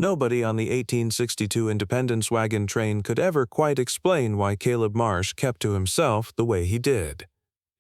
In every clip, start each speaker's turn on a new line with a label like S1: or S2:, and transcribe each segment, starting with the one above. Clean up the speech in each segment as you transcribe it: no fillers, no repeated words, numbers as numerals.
S1: Nobody on the 1862 Independence wagon train could ever quite explain why Caleb Marsh kept to himself the way he did.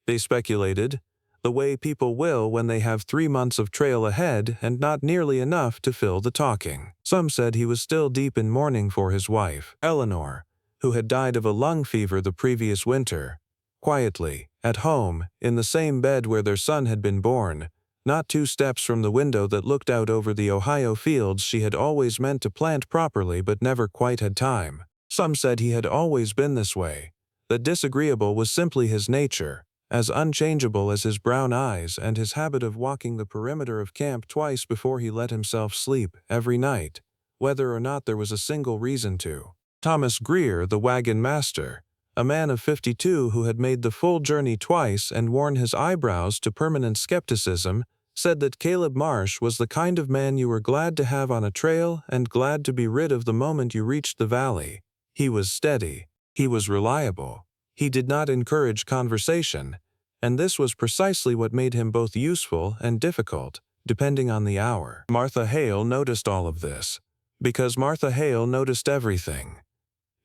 S1: They speculated, the way people will when they have 3 months of trail ahead and not nearly enough to fill the talking. Some said he was still deep in mourning for his wife, Eleanor, who had died of a lung fever the previous winter. Quietly, at home, in the same bed where their son had been born, not 2 steps from the window that looked out over the Ohio fields she had always meant to plant properly but never quite had time. Some said he had always been this way, that disagreeable was simply his nature, as unchangeable as his brown eyes and his habit of walking the perimeter of camp twice before he let himself sleep every night, whether or not there was a single reason to. Thomas Greer, the wagon master, a man of 52 who had made the full journey twice and worn his eyebrows to permanent skepticism, said that Caleb Marsh was the kind of man you were glad to have on a trail and glad to be rid of the moment you reached the valley. He was steady. He was reliable. He did not encourage conversation, and this was precisely what made him both useful and difficult, depending on the hour. Martha Hale noticed all of this, because Martha Hale noticed everything.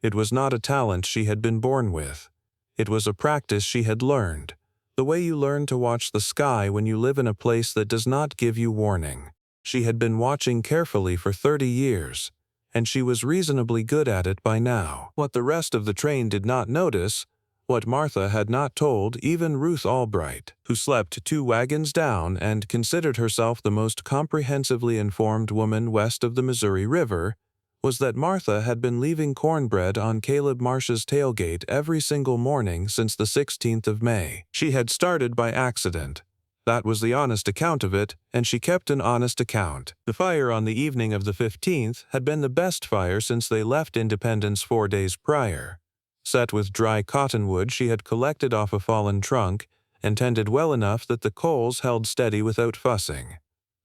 S1: It was not a talent she had been born with. It was a practice she had learned, the way you learn to watch the sky when you live in a place that does not give you warning. She had been watching carefully for 30 years, and she was reasonably good at it by now. What the rest of the train did not notice, what Martha had not told even Ruth Albright, who slept 2 wagons down and considered herself the most comprehensively informed woman west of the Missouri River, was that Martha had been leaving Cornbread on Caleb Marsh's tailgate every single morning since the 16th of May. She had started by accident. That was the honest account of it, and she kept an honest account. The fire on the evening of the 15th had been the best fire since they left Independence 4 days prior. Set with dry cottonwood she had collected off a fallen trunk, and tended well enough that the coals held steady without fussing.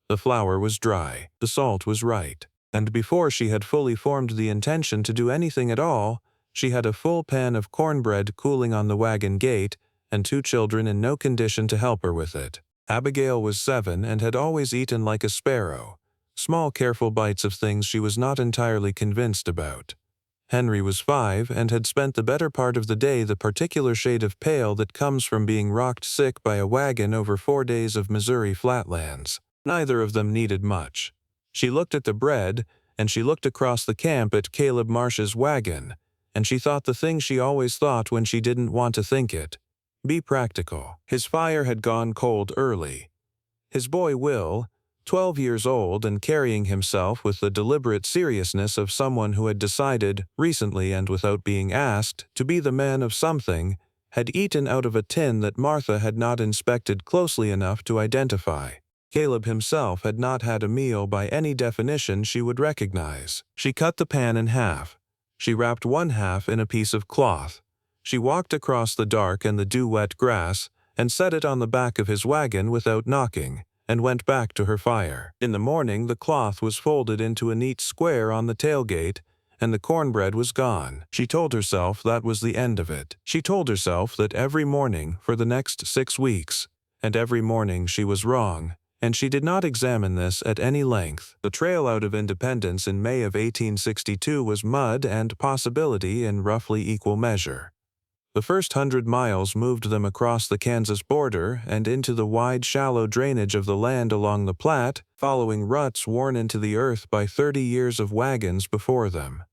S1: The flour was dry, the salt was right, and before she had fully formed the intention to do anything at all, she had a full pan of cornbread cooling on the wagon gate, and 2 children in no condition to help her with it. Abigail was 7 and had always eaten like a sparrow, small careful bites of things she was not entirely convinced about. Henry was 5 and had spent the better part of the day the particular shade of pale that comes from being rocked sick by a wagon over 4 days of Missouri flatlands. Neither of them needed much. She looked at the bread, and she looked across the camp at Caleb Marsh's wagon, and she thought the thing she always thought when she didn't want to think it. Be practical. His fire had gone cold early. His boy Will, 12 years old and carrying himself with the deliberate seriousness of someone who had decided, recently and without being asked, to be the man of something, had eaten out of a tin that Martha had not inspected closely enough to identify. Caleb himself had not had a meal by any definition she would recognize. She cut the pan in half. She wrapped 1/2 in a piece of cloth. She walked across the dark and the dew-wet grass and set it on the back of his wagon without knocking, and went back to her fire. In the morning the cloth was folded into a neat square on the tailgate, and the cornbread was gone. She told herself that was the end of it. She told herself that every morning for the next 6 weeks, and every morning she was wrong, and she did not examine this at any length. The trail out of Independence in May of 1862 was mud and possibility in roughly equal measure. The first 100 miles moved them across the Kansas border and into the wide, shallow drainage of the land along the Platte, following ruts worn into the earth by 30 years of wagons before them.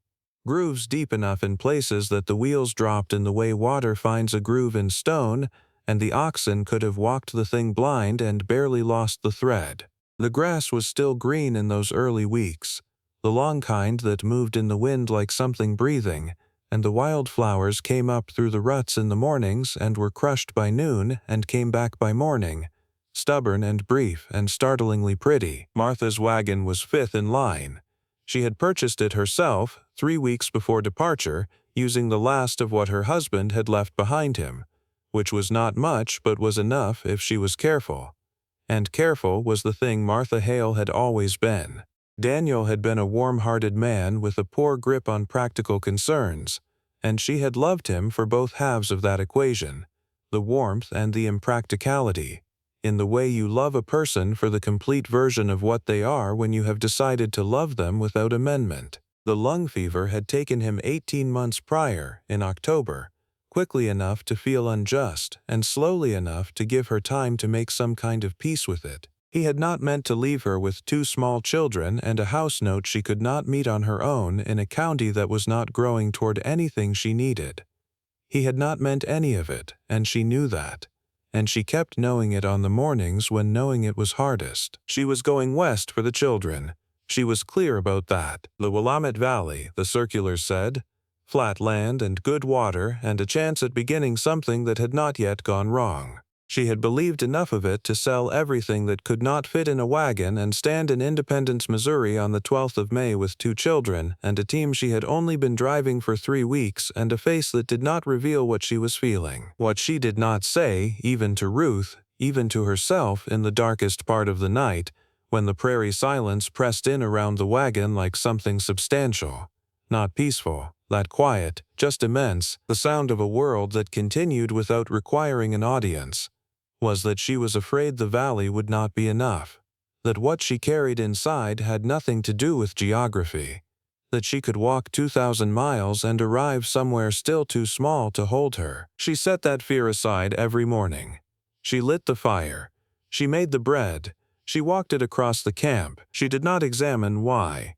S1: Grooves deep enough in places that the wheels dropped in the way water finds a groove in stone, and the oxen could have walked the thing blind and barely lost the thread. The grass was still green in those early weeks, the long kind that moved in the wind like something breathing, and the wildflowers came up through the ruts in the mornings and were crushed by noon and came back by morning, stubborn and brief and startlingly pretty. Martha's wagon was 5th in line. She had purchased it herself 3 weeks before departure, using the last of what her husband had left behind him, which was not much but was enough if she was careful. And careful was the thing Martha Hale had always been. Daniel had been a warm-hearted man with a poor grip on practical concerns, and she had loved him for both halves of that equation, the warmth and the impracticality. in the way you love a person for the complete version of what they are when you have decided to love them without amendment. The lung fever had taken him 18 months prior, in October, quickly enough to feel unjust and slowly enough to give her time to make some kind of peace with it. He had not meant to leave her with 2 small children and a house note she could not meet on her own in a county that was not growing toward anything she needed. He had not meant any of it, and she knew that. And she kept knowing it on the mornings when knowing it was hardest. She was going west for the children. She was clear about that. The Willamette Valley, the circulars said. Flat land and good water and a chance at beginning something that had not yet gone wrong. She had believed enough of it to sell everything that could not fit in a wagon and stand in Independence, Missouri on the 12th of May with 2 children and a team she had only been driving for 3 weeks and a face that did not reveal what she was feeling. What she did not say, even to Ruth, even to herself in the darkest part of the night, when the prairie silence pressed in around the wagon like something substantial. Not peaceful, that quiet, just immense, the sound of a world that continued without requiring an audience, was that she was afraid the valley would not be enough, that what she carried inside had nothing to do with geography, that she could walk 2,000 miles and arrive somewhere still too small to hold her. She set that fear aside every morning. She lit the fire. She made the bread. She walked it across the camp. She did not examine why.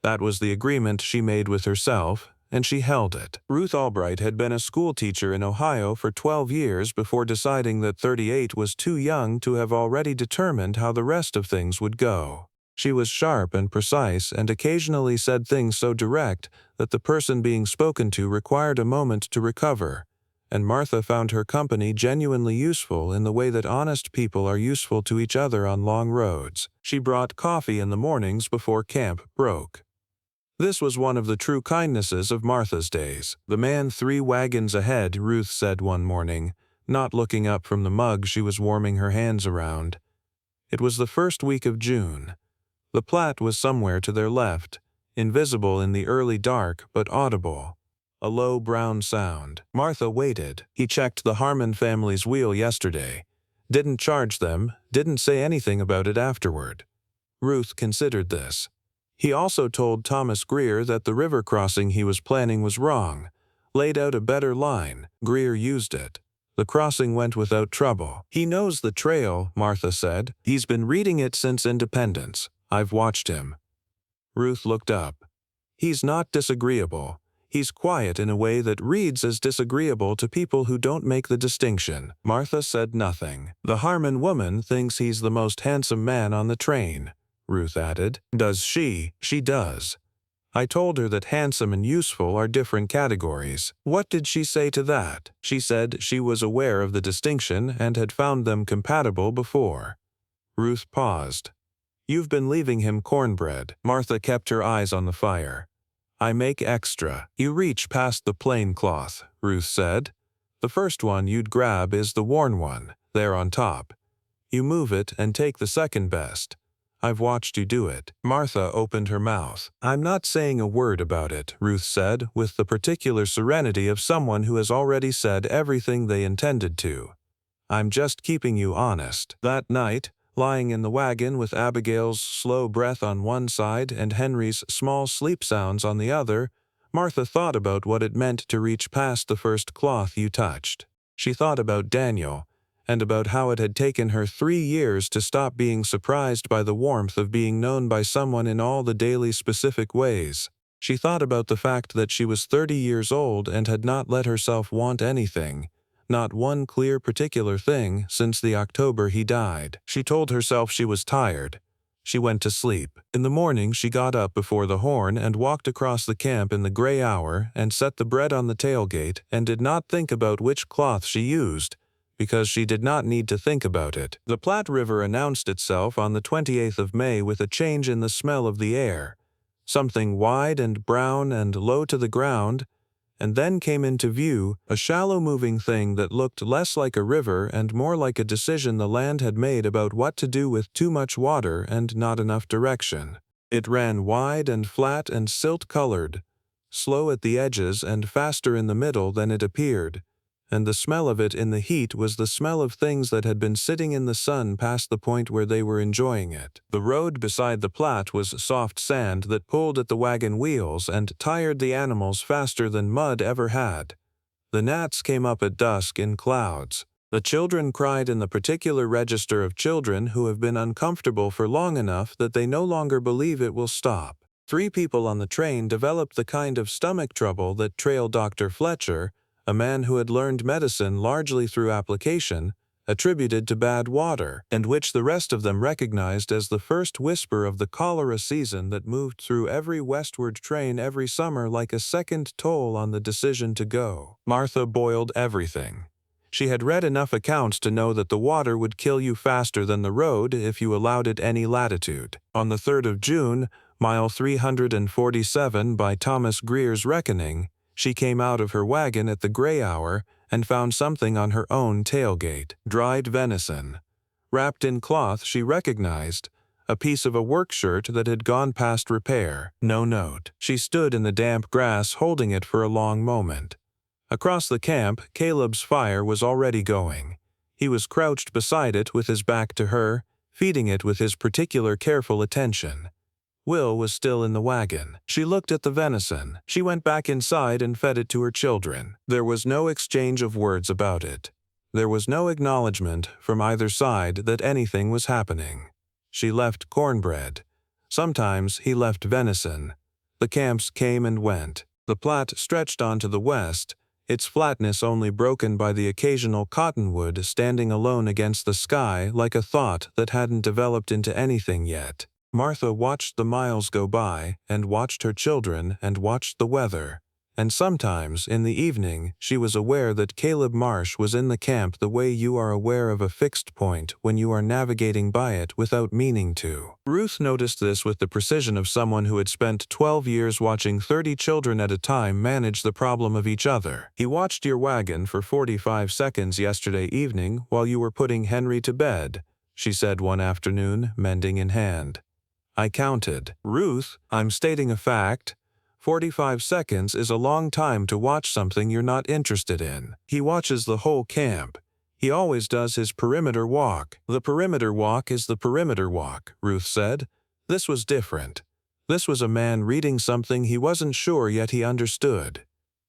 S1: That was the agreement she made with herself, and she held it. Ruth Albright had been a school teacher in Ohio for 12 years before deciding that 38 was too young to have already determined how the rest of things would go. She was sharp and precise and occasionally said things so direct that the person being spoken to required a moment to recover, and Martha found her company genuinely useful in the way that honest people are useful to each other on long roads. She brought coffee in the mornings before camp broke. This was one of the true kindnesses of Martha's days. The man 3 wagons ahead, Ruth said one morning, not looking up from the mug she was warming her hands around. It was the first week of June. The Platte was somewhere to their left, invisible in the early dark but audible. A low brown sound. Martha waited. He checked the Harmon family's wheel yesterday. Didn't charge them, didn't say anything about it afterward. Ruth considered this. He also told Thomas Greer that the river crossing he was planning was wrong, laid out a better line. Greer used it. The crossing went without trouble. He knows the trail, Martha said. He's been reading it since Independence. I've watched him. Ruth looked up. He's not disagreeable. He's quiet in a way that reads as disagreeable to people who don't make the distinction. Martha said nothing. The Harmon woman thinks he's the most handsome man on the train, Ruth added. Does she? She does. I told her that handsome and useful are different categories. What did she say to that? She said she was aware of the distinction and had found them compatible before. Ruth paused. You've been leaving him cornbread. Martha kept her eyes on the fire. I make extra. You reach past the plain cloth, Ruth said. The first one you'd grab is the worn one, there on top. You move it and take the second best. I've watched you do it. Martha opened her mouth. I'm not saying a word about it, Ruth said, with the particular serenity of someone who has already said everything they intended to. I'm just keeping you honest. That night, lying in the wagon with Abigail's slow breath on one side and Henry's small sleep sounds on the other, Martha thought about what it meant to reach past the first cloth you touched. She thought about Daniel, and about how it had taken her 3 years to stop being surprised by the warmth of being known by someone in all the daily specific ways. She thought about the fact that she was 30 years old and had not let herself want anything, not one clear particular thing, since the October he died. She told herself she was tired. She went to sleep. In the morning she got up before the horn and walked across the camp in the gray hour and set the bread on the tailgate and did not think about which cloth she used, because she did not need to think about it. The Platte River announced itself on the 28th of May with a change in the smell of the air, something wide and brown and low to the ground, and then came into view a shallow-moving thing that looked less like a river and more like a decision the land had made about what to do with too much water and not enough direction. It ran wide and flat and silt-colored, slow at the edges and faster in the middle than it appeared, and the smell of it in the heat was the smell of things that had been sitting in the sun past the point where they were enjoying it. The road beside the Platte was soft sand that pulled at the wagon wheels and tired the animals faster than mud ever had. The gnats came up at dusk in clouds. The children cried in the particular register of children who have been uncomfortable for long enough that they no longer believe it will stop. 3 people on the train developed the kind of stomach trouble that trailed Dr. Fletcher, a man who had learned medicine largely through application, attributed to bad water, and which the rest of them recognized as the first whisper of the cholera season that moved through every westward train every summer like a second toll on the decision to go. Martha boiled everything. She had read enough accounts to know that the water would kill you faster than the road if you allowed it any latitude. On the 3rd of June, mile 347 by Thomas Greer's reckoning, she came out of her wagon at the gray hour and found something on her own tailgate: dried venison. Wrapped in cloth she recognized, a piece of a work shirt that had gone past repair. No note. She stood in the damp grass holding it for a long moment. Across the camp, Caleb's fire was already going. He was crouched beside it with his back to her, feeding it with his particular careful attention. Will was still in the wagon. She looked at the venison. She went back inside and fed it to her children. There was no exchange of words about it. There was no acknowledgement from either side that anything was happening. She left Cornbread. Sometimes he left venison. The camps came and went. The Platte stretched on to the west, its flatness only broken by the occasional cottonwood standing alone against the sky like a thought that hadn't developed into anything yet. Martha watched the miles go by, and watched her children, and watched the weather. And sometimes, in the evening, she was aware that Caleb Marsh was in the camp the way you are aware of a fixed point when you are navigating by it without meaning to. Ruth noticed this with the precision of someone who had spent 12 years watching 30 children at a time manage the problem of each other. He watched your wagon for 45 seconds yesterday evening while you were putting Henry to bed, she said one afternoon, mending in hand. I counted. Ruth, I'm stating a fact. 45 seconds is a long time to watch something you're not interested in. He watches the whole camp. He always does his perimeter walk. The perimeter walk is the perimeter walk, Ruth said. This was different. This was a man reading something he wasn't sure yet he understood.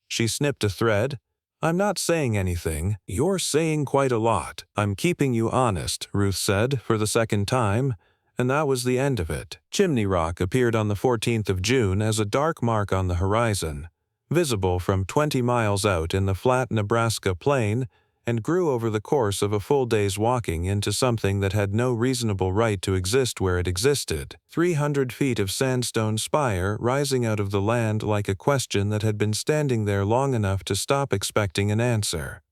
S1: She snipped a thread. I'm not saying anything. You're saying quite a lot. I'm keeping you honest, Ruth said for the second time. And that was the end of it. Chimney Rock appeared on the 14th of June as a dark mark on the horizon, visible from 20 miles out in the flat Nebraska plain, and grew over the course of a full day's walking into something that had no reasonable right to exist where it existed. 300 feet of sandstone spire rising out of the land like a question that had been standing there long enough to stop expecting an answer.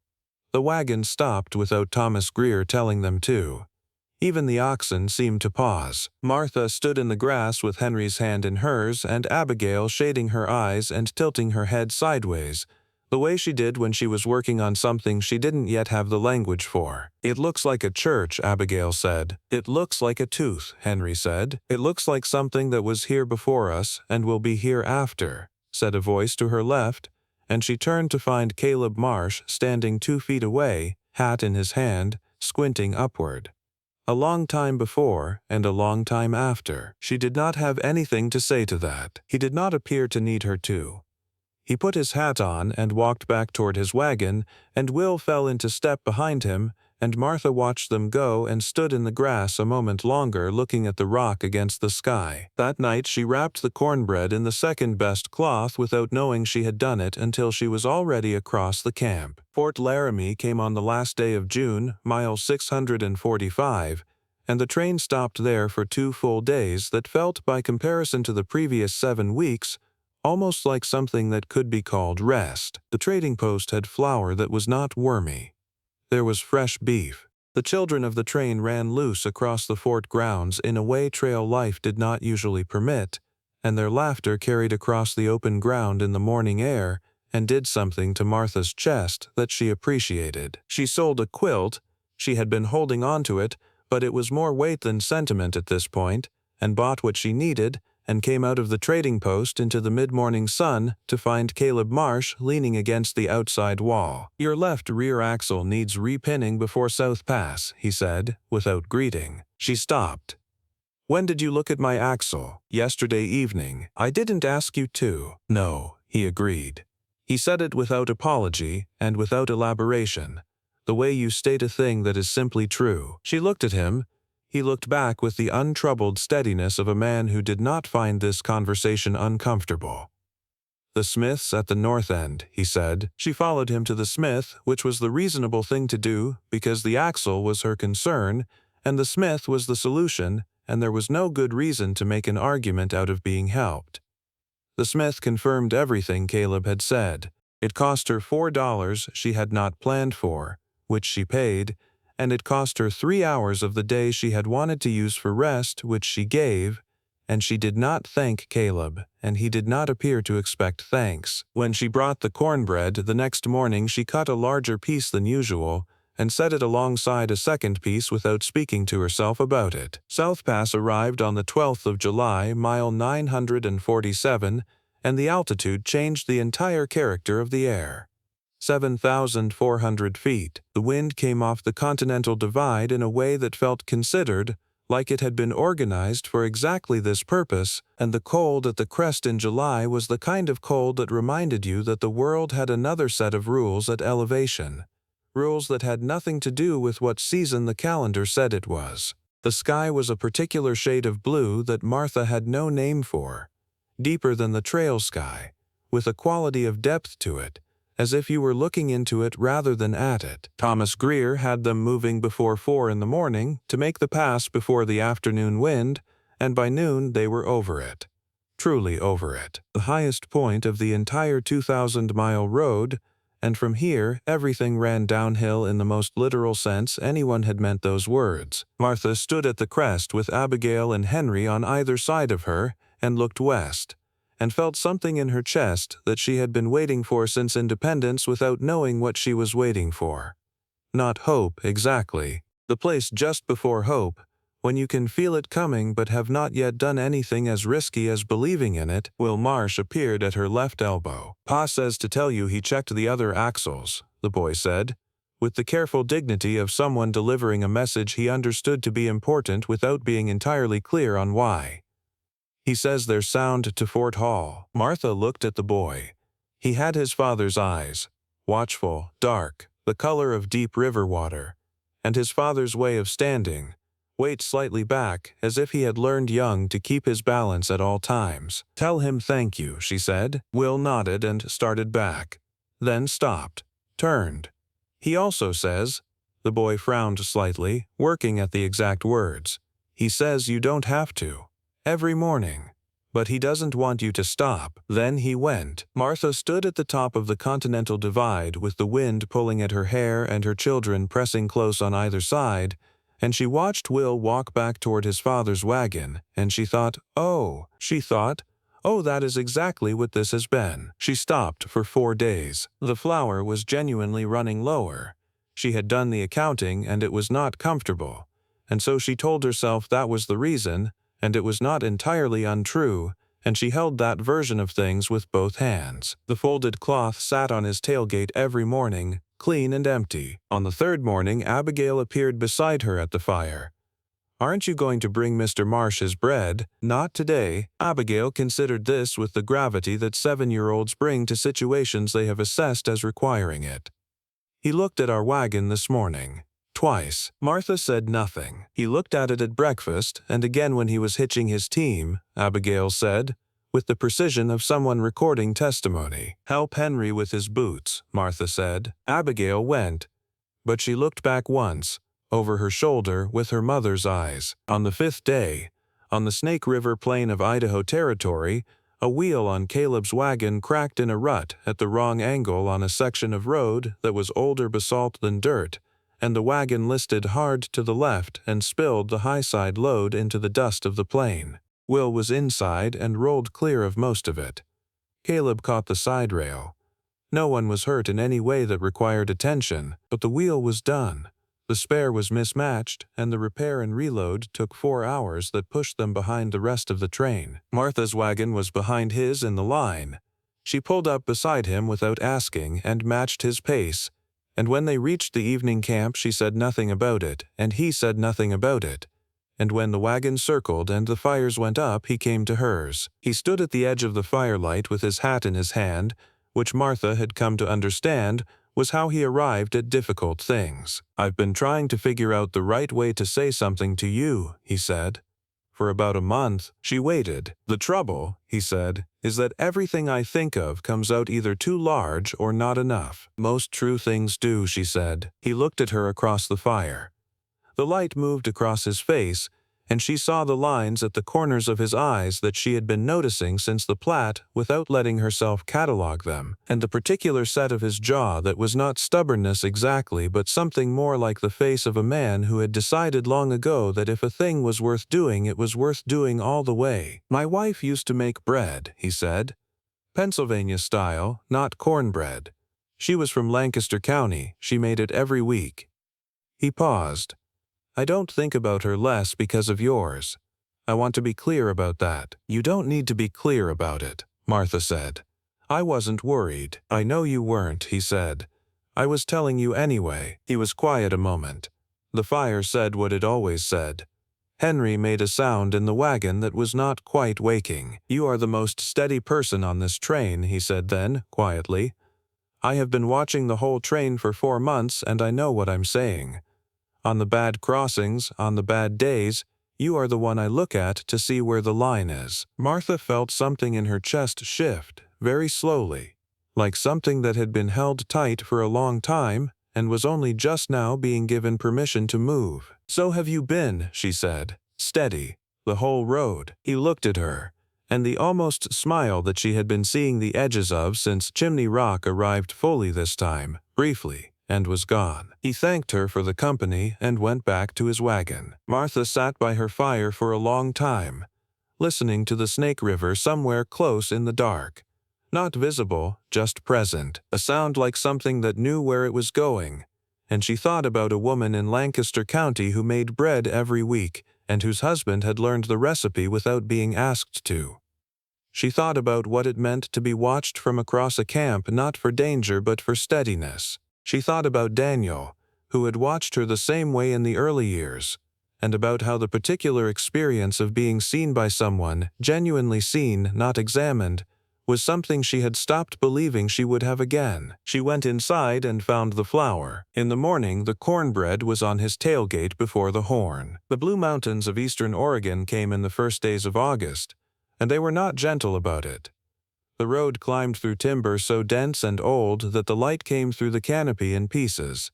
S1: The wagon stopped without Thomas Greer telling them to. Even the oxen seemed to pause. Martha stood in the grass with Henry's hand in hers and Abigail shading her eyes and tilting her head sideways, the way she did when she was working on something she didn't yet have the language for. It looks like a church, Abigail said. It looks like a tooth, Henry said. It looks like something that was here before us and will be here after, said a voice to her left, and she turned to find Caleb Marsh standing 2 feet away, hat in his hand, squinting upward. A long time before and a long time after. She did not have anything to say to that. He did not appear to need her to. He put his hat on and walked back toward his wagon, and Will fell into step behind him, and Martha watched them go and stood in the grass a moment longer looking at the rock against the sky. That night she wrapped the cornbread in the second-best cloth without knowing she had done it until she was already across the camp. Fort Laramie came on the last day of June, mile 645, and the train stopped there for 2 full days that felt, by comparison to the previous 7 weeks, almost like something that could be called rest. The trading post had flour that was not wormy. There was fresh beef. The children of the train ran loose across the fort grounds in a way trail life did not usually permit, and their laughter carried across the open ground in the morning air and did something to Martha's chest that she appreciated. She sold a quilt. She had been holding on to it, but it was more weight than sentiment at this point, and bought what she needed, and came out of the trading post into the mid-morning sun to find Caleb Marsh leaning against the outside wall. "Your left rear axle needs repinning before South Pass," he said, without greeting. She stopped. "When did you look at my axle?" "Yesterday evening." "I didn't ask you to." "No," he agreed. He said it without apology and without elaboration, the way you state a thing that is simply true. She looked at him. He looked back with the untroubled steadiness of a man who did not find this conversation uncomfortable. "The Smith's at the north end," he said. She followed him to the Smith, which was the reasonable thing to do because the axle was her concern, and the Smith was the solution, and there was no good reason to make an argument out of being helped. The Smith confirmed everything Caleb had said. It cost her $4 she had not planned for, which she paid, and it cost her 3 hours of the day she had wanted to use for rest, which she gave, and she did not thank Caleb, and he did not appear to expect thanks. When she brought the cornbread the next morning, she cut a larger piece than usual, and set it alongside a second piece without speaking to herself about it. South Pass arrived on the 12th of July, mile 947, and the altitude changed the entire character of the air. 7,400 feet. The wind came off the Continental Divide in a way that felt considered, like it had been organized for exactly this purpose, and the cold at the crest in July was the kind of cold that reminded you that the world had another set of rules at elevation. Rules that had nothing to do with what season the calendar said it was. The sky was a particular shade of blue that Martha had no name for, deeper than the trail sky, with a quality of depth to it, as if you were looking into it rather than at it. Thomas Greer had them moving before 4 in the morning to make the pass before the afternoon wind, and by noon they were over it. Truly over it. The highest point of the entire 2,000-mile road, and from here everything ran downhill in the most literal sense anyone had meant those words. Martha stood at the crest with Abigail and Henry on either side of her and looked west, and felt something in her chest that she had been waiting for since independence without knowing what she was waiting for. Not hope, exactly. The place just before hope, when you can feel it coming but have not yet done anything as risky as believing in it. Will Marsh appeared at her left elbow. "Pa says to tell you he checked the other axles," the boy said, with the careful dignity of someone delivering a message he understood to be important without being entirely clear on why. "He says they're sound to Fort Hall." Martha looked at the boy. He had his father's eyes, watchful, dark, the color of deep river water, and his father's way of standing, weight slightly back, as if he had learned young to keep his balance at all times. "Tell him thank you," she said. Will nodded and started back, then stopped, turned. "He also says," the boy frowned slightly, working at the exact words, "he says you don't have to. Every morning. But he doesn't want you to stop." Then he went. Martha stood at the top of the Continental Divide with the wind pulling at her hair and her children pressing close on either side, and she watched Will walk back toward his father's wagon, and she thought, oh, that is exactly what this has been. She stopped for 4 days. The flour was genuinely running lower. She had done the accounting and it was not comfortable, and so she told herself that was the reason, and it was not entirely untrue, and she held that version of things with both hands. The folded cloth sat on his tailgate every morning, clean and empty. On the third morning, Abigail appeared beside her at the fire. "Aren't you going to bring Mr. Marsh his bread?" "Not today." Abigail considered this with the gravity that 7-year-olds bring to situations they have assessed as requiring it. "He looked at our wagon this morning. Twice." Martha said nothing. "He looked at it at breakfast, and again when he was hitching his team," Abigail said, with the precision of someone recording testimony. "Help Henry with his boots," Martha said. Abigail went, but she looked back once, over her shoulder with her mother's eyes. On the 5th day, on the Snake River plain of Idaho Territory, a wheel on Caleb's wagon cracked in a rut at the wrong angle on a section of road that was older basalt than dirt, and the wagon listed hard to the left and spilled the high-side load into the dust of the plain. Will was inside and rolled clear of most of it. Caleb caught the side rail. No one was hurt in any way that required attention, but the wheel was done. The spare was mismatched, and the repair and reload took 4 hours that pushed them behind the rest of the train. Martha's wagon was behind his in the line. She pulled up beside him without asking and matched his pace, and when they reached the evening camp she said nothing about it, and he said nothing about it. And when the wagon circled and the fires went up, he came to hers. He stood at the edge of the firelight with his hat in his hand, which Martha had come to understand was how he arrived at difficult things. "I've been trying to figure out the right way to say something to you," he said. For about a month, she waited. "The trouble," he said, "is that everything I think of comes out either too large or not enough." "Most true things do," she said. He looked at her across the fire. The light moved across his face, and she saw the lines at the corners of his eyes that she had been noticing since the Platte without letting herself catalog them, and the particular set of his jaw that was not stubbornness exactly but something more like the face of a man who had decided long ago that if a thing was worth doing it was worth doing all the way. "My wife used to make bread," he said. "Pennsylvania style, not cornbread. She was from Lancaster County. She made it every week." He paused. "I don't think about her less because of yours. I want to be clear about that." "You don't need to be clear about it," Martha said. "I wasn't worried." "I know you weren't," he said. "I was telling you anyway." He was quiet a moment. The fire said what it always said. Henry made a sound in the wagon that was not quite waking. "You are the most steady person on this train," he said then, quietly. "I have been watching the whole train for 4 months, and I know what I'm saying. On the bad crossings, on the bad days, you are the one I look at to see where the line is." Martha felt something in her chest shift, very slowly, like something that had been held tight for a long time and was only just now being given permission to move. "So have you been," she said, "steady, the whole road." He looked at her, and the almost smile that she had been seeing the edges of since Chimney Rock arrived fully this time, briefly, and was gone. He thanked her for the company and went back to his wagon. Martha sat by her fire for a long time, listening to the Snake River somewhere close in the dark. Not visible, just present, a sound like something that knew where it was going. And she thought about a woman in Lancaster County who made bread every week and whose husband had learned the recipe without being asked to. She thought about what it meant to be watched from across a camp not for danger but for steadiness. She thought about Daniel, who had watched her the same way in the early years, and about how the particular experience of being seen by someone, genuinely seen, not examined, was something she had stopped believing she would have again. She went inside and found the flour. In the morning, the cornbread was on his tailgate before the horn. The Blue Mountains of eastern Oregon came in the first days of August, and they were not gentle about it. The road climbed through timber so dense and old that the light came through the canopy in pieces,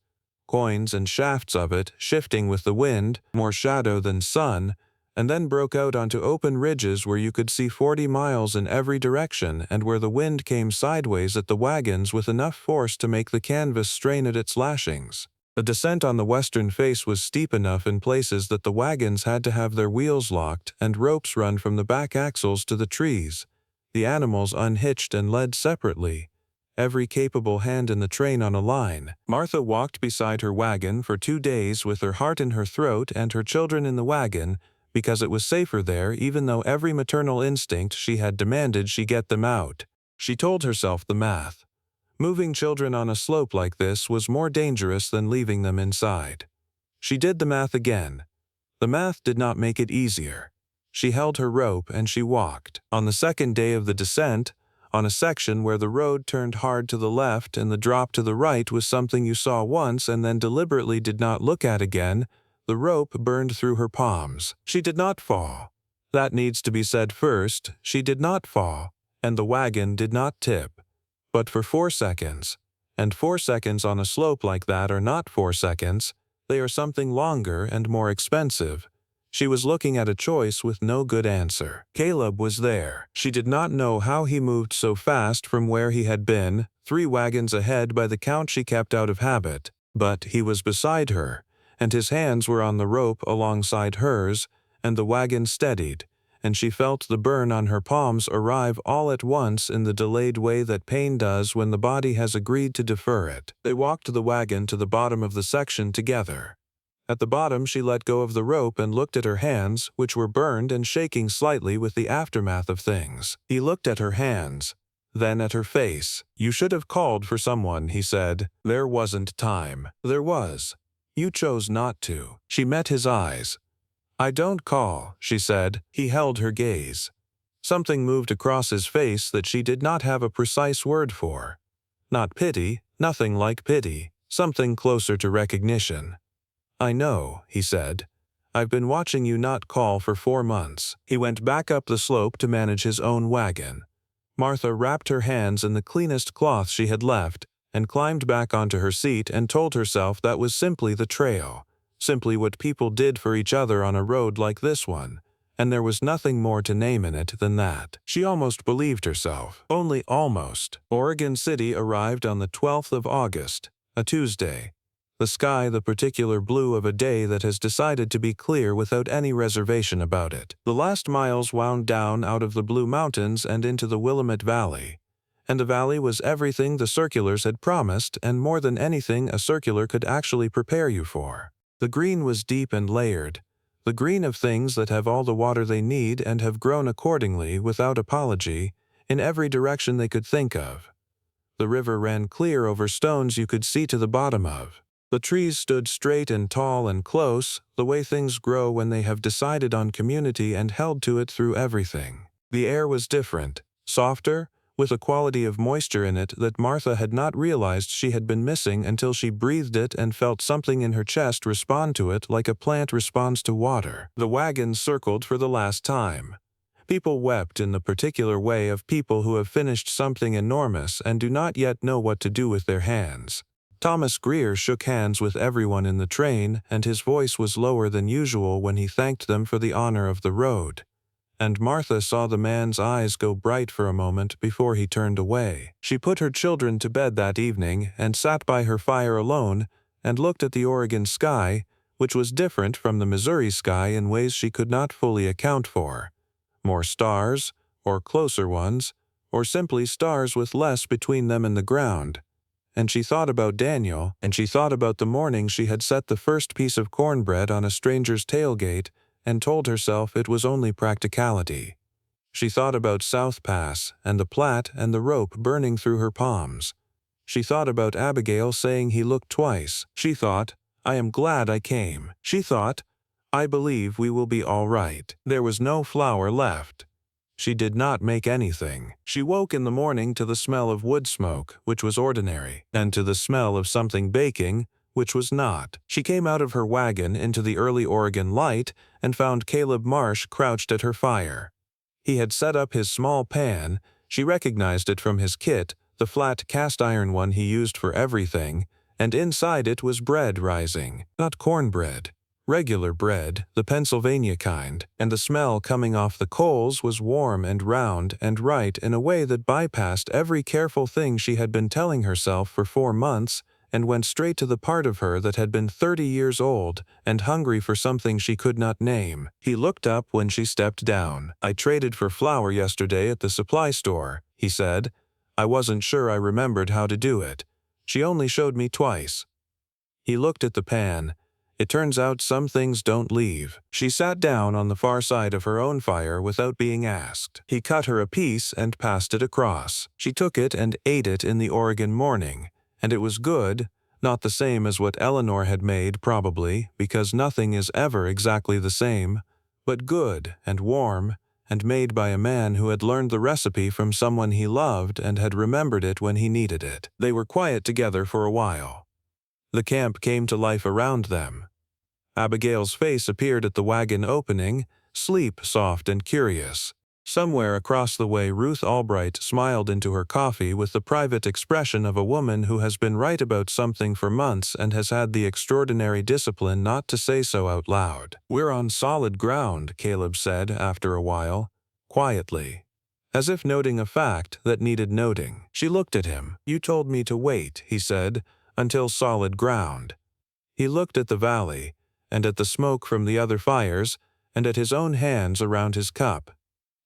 S1: coins and shafts of it shifting with the wind, more shadow than sun, and then broke out onto open ridges where you could see 40 miles in every direction and where the wind came sideways at the wagons with enough force to make the canvas strain at its lashings. The descent on the western face was steep enough in places that the wagons had to have their wheels locked and ropes run from the back axles to the trees, the animals unhitched and led separately, every capable hand in the train on a line. Martha walked beside her wagon for 2 days with her heart in her throat and her children in the wagon, because it was safer there even though every maternal instinct she had demanded she get them out. She told herself the math. Moving children on a slope like this was more dangerous than leaving them inside. She did the math again. The math did not make it easier. She held her rope and she walked. On the second day of the descent, on a section where the road turned hard to the left and the drop to the right was something you saw once and then deliberately did not look at again, the rope burned through her palms. She did not fall. That needs to be said first. She did not fall, and the wagon did not tip. But for 4 seconds. And 4 seconds on a slope like that are not 4 seconds. They are something longer and more expensive. She was looking at a choice with no good answer. Caleb was there. She did not know how he moved so fast from where he had been, 3 wagons ahead by the count she kept out of habit. But he was beside her, and his hands were on the rope alongside hers, and the wagon steadied, and she felt the burn on her palms arrive all at once in the delayed way that pain does when the body has agreed to defer it. They walked the wagon to the bottom of the section together. At the bottom she let go of the rope and looked at her hands, which were burned and shaking slightly with the aftermath of things. He looked at her hands, then at her face. "You should have called for someone," he said. "There wasn't time." "There was. You chose not to." She met his eyes. "I don't call," she said. He held her gaze. Something moved across his face that she did not have a precise word for. Not pity, nothing like pity, something closer to recognition. "I know," he said. "I've been watching you not call for 4 months." He went back up the slope to manage his own wagon. Martha wrapped her hands in the cleanest cloth she had left and climbed back onto her seat and told herself that was simply the trail, simply what people did for each other on a road like this one, and there was nothing more to name in it than that. She almost believed herself. Only almost. Oregon City arrived on the 12th of August, a Tuesday. The sky the particular blue of a day that has decided to be clear without any reservation about it. The last miles wound down out of the Blue Mountains and into the Willamette Valley. And the valley was everything the circulars had promised and more than anything a circular could actually prepare you for. The green was deep and layered. The green of things that have all the water they need and have grown accordingly, without apology, in every direction they could think of. The river ran clear over stones you could see to the bottom of. The trees stood straight and tall and close, the way things grow when they have decided on community and held to it through everything. The air was different, softer, with a quality of moisture in it that Martha had not realized she had been missing until she breathed it and felt something in her chest respond to it like a plant responds to water. The wagon circled for the last time. People wept in the particular way of people who have finished something enormous and do not yet know what to do with their hands. Thomas Greer shook hands with everyone in the train, and his voice was lower than usual when he thanked them for the honor of the road. And Martha saw the man's eyes go bright for a moment before he turned away. She put her children to bed that evening and sat by her fire alone and looked at the Oregon sky, which was different from the Missouri sky in ways she could not fully account for. More stars, or closer ones, or simply stars with less between them and the ground. And she thought about Daniel, and she thought about the morning she had set the first piece of cornbread on a stranger's tailgate and told herself it was only practicality. She thought about South Pass and the Platte and the rope burning through her palms. She thought about Abigail saying he looked twice. She thought, "I am glad I came." She thought, "I believe we will be all right." There was no flour left. She did not make anything. She woke in the morning to the smell of wood smoke, which was ordinary, and to the smell of something baking, which was not. She came out of her wagon into the early Oregon light and found Caleb Marsh crouched at her fire. He had set up his small pan. She recognized it from his kit, the flat cast-iron one he used for everything, and inside it was bread rising, not cornbread. Regular bread, the Pennsylvania kind, and the smell coming off the coals was warm and round and right in a way that bypassed every careful thing she had been telling herself for 4 months and went straight to the part of her that had been 30 years old and hungry for something she could not name. He looked up when she stepped down. "I traded for flour yesterday at the supply store," he said. "I wasn't sure I remembered how to do it. She only showed me twice." He looked at the pan. It turns out some things don't leave. She sat down on the far side of her own fire without being asked. He cut her a piece and passed it across. She took it and ate it in the Oregon morning, and it was good, not the same as what Eleanor had made probably, because nothing is ever exactly the same, but good and warm, and made by a man who had learned the recipe from someone he loved and had remembered it when he needed it. They were quiet together for a while. The camp came to life around them. Abigail's face appeared at the wagon opening, sleep soft and curious. Somewhere across the way Ruth Albright smiled into her coffee with the private expression of a woman who has been right about something for months and has had the extraordinary discipline not to say so out loud. "We're on solid ground," Caleb said after a while, quietly, as if noting a fact that needed noting. She looked at him. "You told me to wait," he said, "until solid ground." He looked at the valley, and at the smoke from the other fires, and at his own hands around his cup.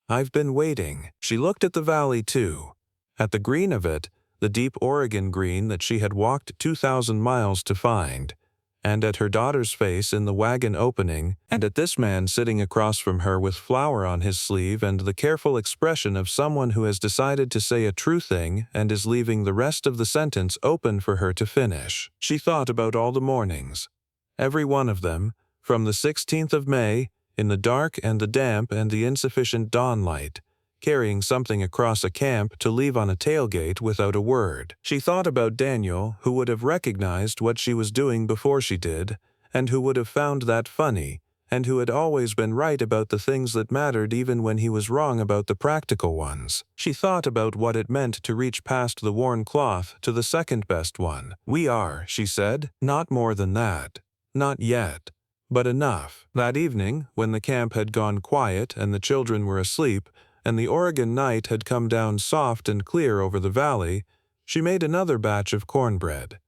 S1: "I've been waiting." She looked at the valley too, at the green of it, the deep Oregon green that she had walked 2,000 miles to find, and at her daughter's face in the wagon opening, and at this man sitting across from her with flour on his sleeve and the careful expression of someone who has decided to say a true thing and is leaving the rest of the sentence open for her to finish. She thought about all the mornings, every one of them, from the 16th of May, in the dark and the damp and the insufficient dawn light, carrying something across a camp to leave on a tailgate without a word. She thought about Daniel, who would have recognized what she was doing before she did, and who would have found that funny, and who had always been right about the things that mattered even when he was wrong about the practical ones. She thought about what it meant to reach past the worn cloth to the second best one. "We are," she said, "not more than that. Not yet. But enough." That evening, when the camp had gone quiet and the children were asleep, and the Oregon night had come down soft and clear over the valley, she made another batch of cornbread.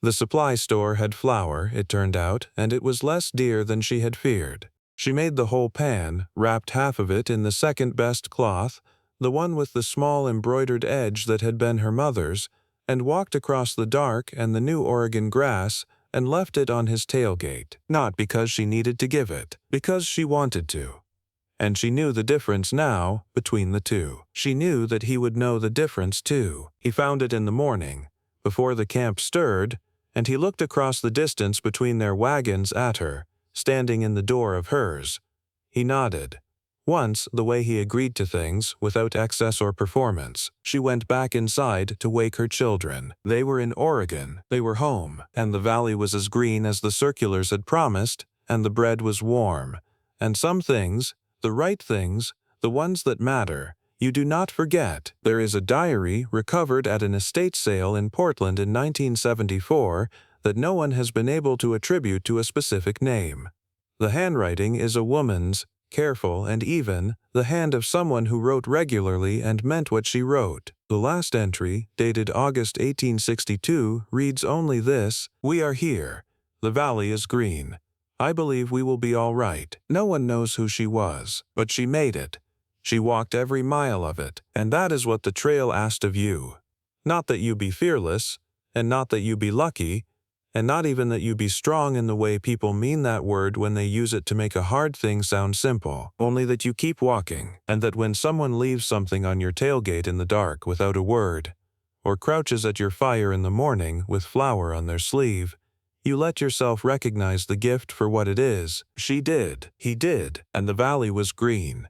S1: The supply store had flour, it turned out, and it was less dear than she had feared. She made the whole pan, wrapped half of it in the second-best cloth, the one with the small embroidered edge that had been her mother's, and walked across the dark and the new Oregon grass and left it on his tailgate, not because she needed to give it, because she wanted to. And she knew the difference now between the two. She knew that he would know the difference too. He found it in the morning, before the camp stirred, and he looked across the distance between their wagons at her, standing in the door of hers. He nodded. Once, the way he agreed to things, without excess or performance. She went back inside to wake her children. They were in Oregon. They were home, and the valley was as green as the circulars had promised, and the bread was warm. And some things, the right things, the ones that matter, you do not forget. There is a diary recovered at an estate sale in Portland in 1974 that no one has been able to attribute to a specific name. The handwriting is a woman's, careful and even, the hand of someone who wrote regularly and meant what she wrote. The last entry, dated August 1862, reads only this: "We are here. The valley is green. I believe we will be all right." No one knows who she was, but she made it. She walked every mile of it, and that is what the trail asked of you. Not that you be fearless, and not that you be lucky, and not even that you be strong in the way people mean that word when they use it to make a hard thing sound simple. Only that you keep walking, and that when someone leaves something on your tailgate in the dark without a word, or crouches at your fire in the morning with flour on their sleeve, you let yourself recognize the gift for what it is. She did, he did, and the valley was green.